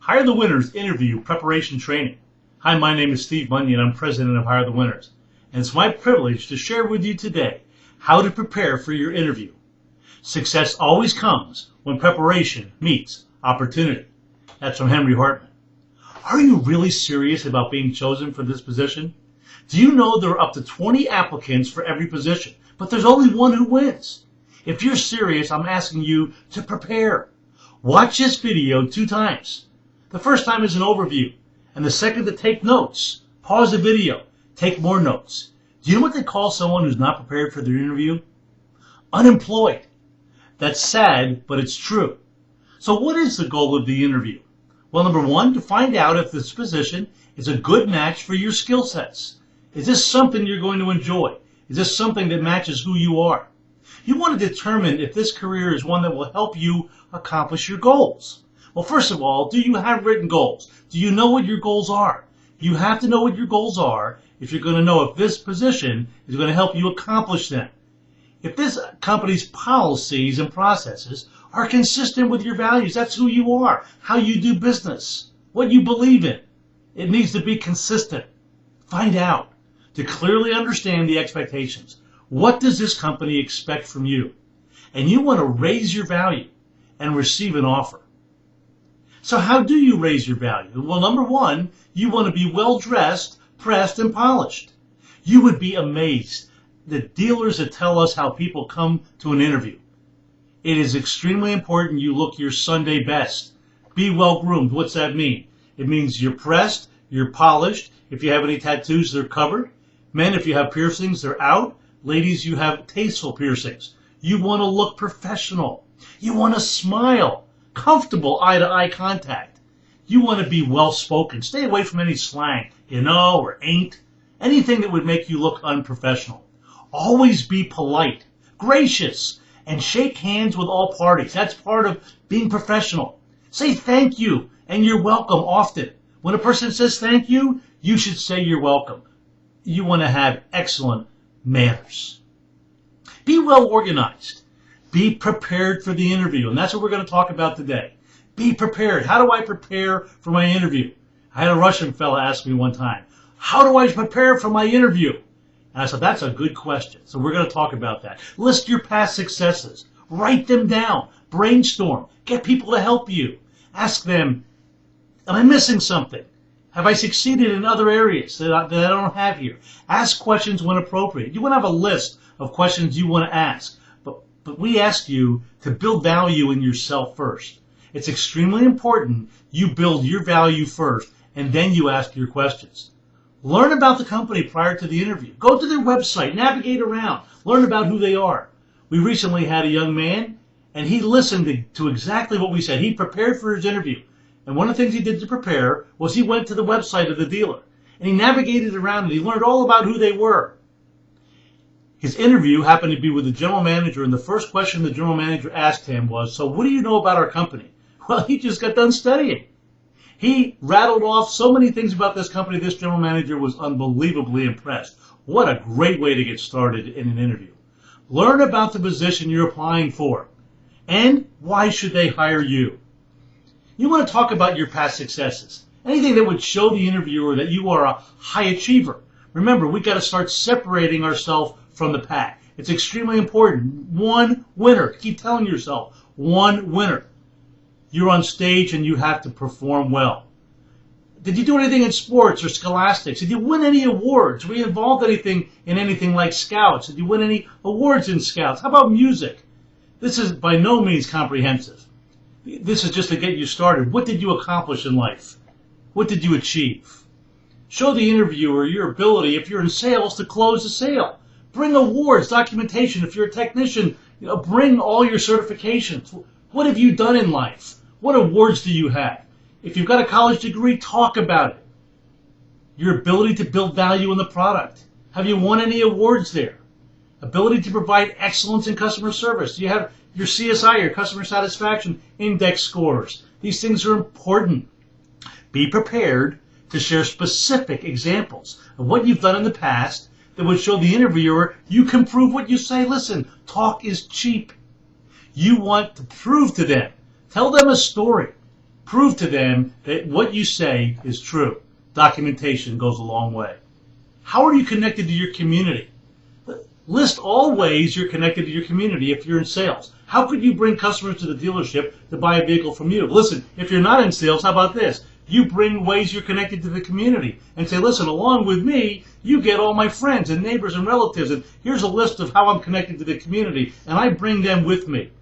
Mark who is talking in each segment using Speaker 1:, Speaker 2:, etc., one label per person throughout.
Speaker 1: Hire the Winners Interview Preparation Training. Hi, my name is Steve Bunyan. I'm president of Hire the Winners. And it's my privilege to share with you today how to prepare for your interview. Success always comes when preparation meets opportunity. That's from Henry Hartman. Are you really serious about being chosen for this position? Do you know there are up to 20 applicants for every position, but there's only one who wins? If you're serious, I'm asking you to prepare. Watch this video 2 times. The first time is an overview, and the second to take notes. Pause the video, take more notes. Do you know what they call someone who's not prepared for their interview? Unemployed. That's sad, but it's true. So what is the goal of the interview? Well, number 1, to find out if this position is a good match for your skill sets. Is this something you're going to enjoy? Is this something that matches who you are? You want to determine if this career is one that will help you accomplish your goals. Well, first of all, do you have written goals? Do you know what your goals are? You have to know what your goals are if you're going to know if this position is going to help you accomplish them. If this company's policies and processes are consistent with your values, that's who you are, how you do business, what you believe in. It needs to be consistent. Find out to clearly understand the expectations. What does this company expect from you? And you want to raise your value and receive an offer. So how do you raise your value? Well, number 1, you want to be well-dressed, pressed, and polished. You would be amazed that dealers that tell us how people come to an interview. It is extremely important you look your Sunday best. Be well-groomed. What's that mean? It means you're pressed, you're polished. If you have any tattoos, they're covered. Men, if you have piercings, they're out. Ladies, you have tasteful piercings. You want to look professional. You want to smile. Comfortable eye-to-eye contact. You want to be well-spoken. Stay away from any slang, you know, or ain't. Anything that would make you look unprofessional. Always be polite, gracious, and shake hands with all parties. That's part of being professional. Say thank you and you're welcome often. When a person says thank you, you should say you're welcome. You want to have excellent manners. Be well organized. Be prepared for the interview, and that's what we're going to talk about today. Be prepared. How do I prepare for my interview? I had a Russian fella ask me one time, how do I prepare for my interview? And I said, that's a good question. So we're going to talk about that. List your past successes. Write them down. Brainstorm. Get people to help you. Ask them, am I missing something? Have I succeeded in other areas that I don't have here? Ask questions when appropriate. You want to have a list of questions you want to ask. But we ask you to build value in yourself first. It's extremely important you build your value first, and then you ask your questions. Learn about the company prior to the interview. Go to their website, navigate around, learn about who they are. We recently had a young man, and he listened to exactly what we said. He prepared for his interview. And one of the things he did to prepare was he went to the website of the dealer, and he navigated around, and he learned all about who they were. His interview happened to be with the general manager, and the first question the general manager asked him was, so what do you know about our company? Well, he just got done studying. He rattled off so many things about this company, this general manager was unbelievably impressed. What a great way to get started in an interview. Learn about the position you're applying for, and why should they hire you? You want to talk about your past successes. Anything that would show the interviewer that you are a high achiever. Remember, we've got to start separating ourselves from the pack. It's extremely important. One winner. Keep telling yourself, one winner. You're on stage and you have to perform well. Did you do anything in sports or scholastics? Did you win any awards? Were you involved in anything like Scouts? Did you win any awards in Scouts? How about music? This is by no means comprehensive. This is just to get you started. What did you accomplish in life? What did you achieve? Show the interviewer your ability, if you're in sales, to close a sale. Bring awards, documentation. If you're a technician, bring all your certifications. What have you done in life? What awards do you have? If you've got a college degree, talk about it. Your ability to build value in the product. Have you won any awards there? Ability to provide excellence in customer service. Do you have your CSI, your customer satisfaction index scores? These things are important. Be prepared to share specific examples of what you've done in the past that would show the interviewer you can prove what you say. Listen, talk is cheap. You want to prove to them. Tell them a story. Prove to them that what you say is true. Documentation goes a long way. How are you connected to your community? List all ways you're connected to your community if you're in sales. How could you bring customers to the dealership to buy a vehicle from you? Listen, if you're not in sales, how about this? You bring ways you're connected to the community and say, listen, along with me, you get all my friends and neighbors and relatives, and here's a list of how I'm connected to the community, and I bring them with me.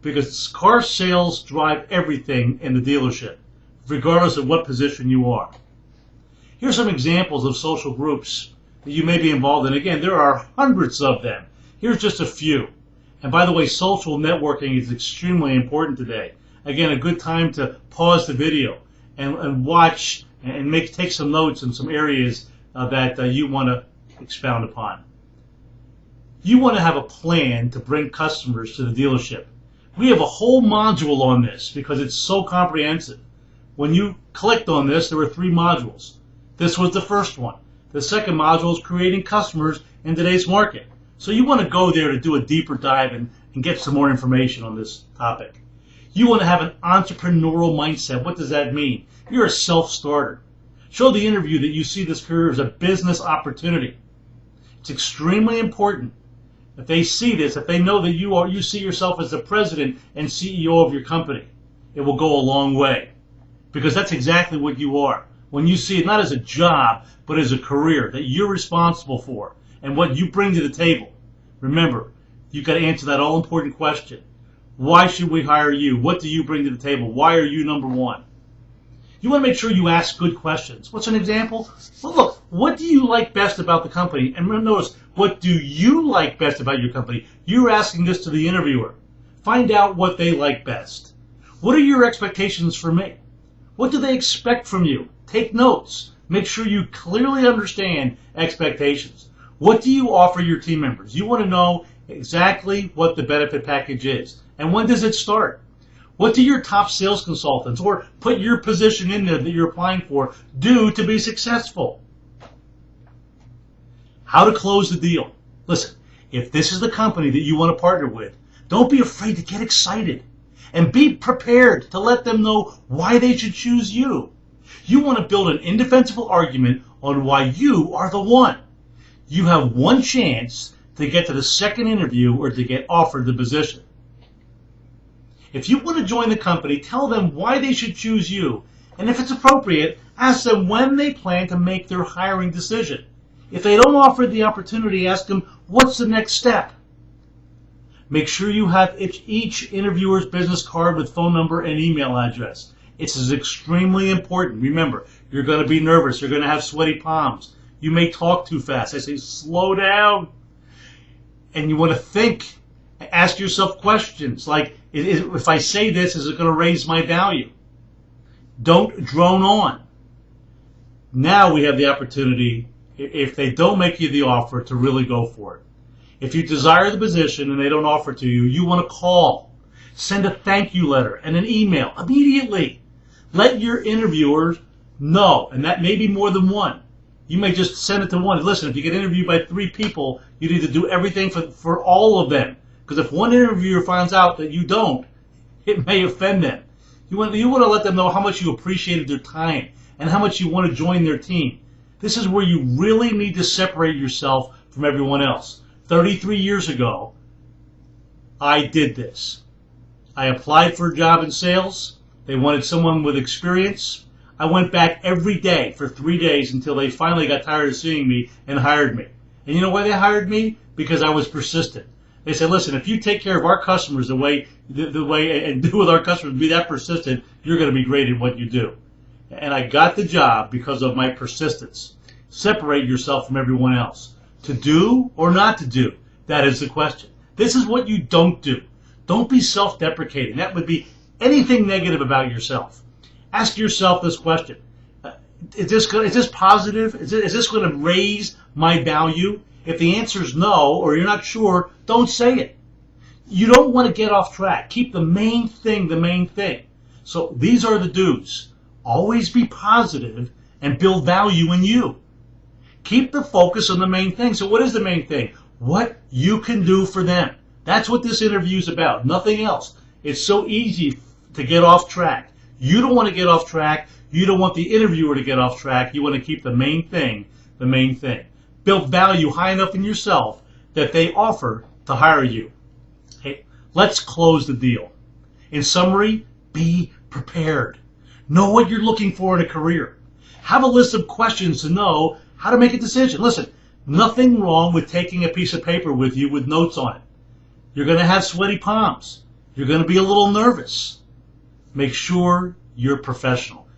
Speaker 1: Because car sales drive everything in the dealership, regardless of what position you are. Here's some examples of social groups that you may be involved in. Again, there are hundreds of them. Here's just a few. And by the way, social networking is extremely important today. Again, a good time to pause the video and watch and take some notes in some areas that you want to expound upon. You want to have a plan to bring customers to the dealership. We have a whole module on this because it's so comprehensive. When you clicked on this, there were 3 modules. This was the first one. The second module is creating customers in today's market. So you want to go there to do a deeper dive and get some more information on this topic. You want to have an entrepreneurial mindset. What does that mean? You're a self-starter. Show the interview that you see this career as a business opportunity. It's extremely important. If they see this, if they know that you see yourself as the president and CEO of your company, it will go a long way. Because that's exactly what you are. When you see it not as a job, but as a career that you're responsible for and what you bring to the table. Remember, you've got to answer that all-important question. Why should we hire you? What do you bring to the table? Why are you number one? You want to make sure you ask good questions. What's an example? Well, look, what do you like best about the company? And notice, what do you like best about your company? You're asking this to the interviewer. Find out what they like best. What are your expectations for me? What do they expect from you? Take notes. Make sure you clearly understand expectations. What do you offer your team members? You want to know exactly what the benefit package is. And when does it start? What do your top sales consultants, or put your position in there that you're applying for, do to be successful? How to close the deal. Listen, if this is the company that you want to partner with, don't be afraid to get excited. And be prepared to let them know why they should choose you. You want to build an indefensible argument on why you are the one. You have one chance to get to the second interview or to get offered the position. If you want to join the company, tell them why they should choose you. And if it's appropriate, ask them when they plan to make their hiring decision. If they don't offer the opportunity, ask them, what's the next step? Make sure you have each interviewer's business card with phone number and email address. It's extremely important. Remember, you're going to be nervous. You're going to have sweaty palms. You may talk too fast. I say, slow down. And you want to think. Ask yourself questions like, if I say this, is it going to raise my value? Don't drone on. Now we have the opportunity, if they don't make you the offer, to really go for it. If you desire the position and they don't offer it to you, you want to call. Send a thank you letter and an email immediately. Let your interviewers know, and that may be more than one. You may just send it to one. Listen, if you get interviewed by 3 people, you need to do everything for all of them. Because if one interviewer finds out that you don't, it may offend them. You want to let them know how much you appreciated their time and how much you want to join their team. This is where you really need to separate yourself from everyone else. 33 years ago, I did this. I applied for a job in sales. They wanted someone with experience. I went back every day for 3 days until they finally got tired of seeing me and hired me. And you know why they hired me? Because I was persistent. They said, listen, if you take care of our customers the way and do with our customers, be that persistent, you're going to be great at what you do. And I got the job because of my persistence. Separate yourself from everyone else. To do or not to do, that is the question. This is what you don't do. Don't be self-deprecating. That would be anything negative about yourself. Ask yourself this question. Is this positive? Is this going to raise my value? If the answer is no, or you're not sure, don't say it. You don't want to get off track. Keep the main thing the main thing. So these are the do's. Always be positive and build value in you. Keep the focus on the main thing. So what is the main thing? What you can do for them. That's what this interview is about. Nothing else. It's so easy to get off track. You don't want to get off track. You don't want the interviewer to get off track. You want to keep the main thing the main thing. Build value high enough in yourself that they offer to hire you. Okay, let's close the deal. In summary, be prepared. Know what you're looking for in a career. Have a list of questions to know how to make a decision. Listen, nothing wrong with taking a piece of paper with you with notes on it. You're going to have sweaty palms. You're going to be a little nervous. Make sure you're professional.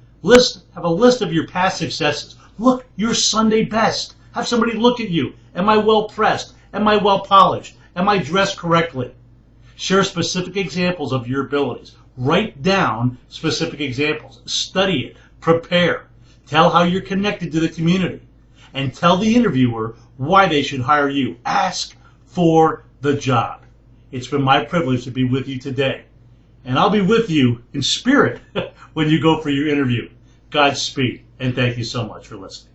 Speaker 1: Have a list of your past successes. Look your Sunday best. Have somebody look at you. Am I well pressed? Am I well polished? Am I dressed correctly? Share specific examples of your abilities. Write down specific examples. Study it. Prepare. Tell how you're connected to the community. And tell the interviewer why they should hire you. Ask for the job. It's been my privilege to be with you today. And I'll be with you in spirit when you go for your interview. Godspeed, and thank you so much for listening.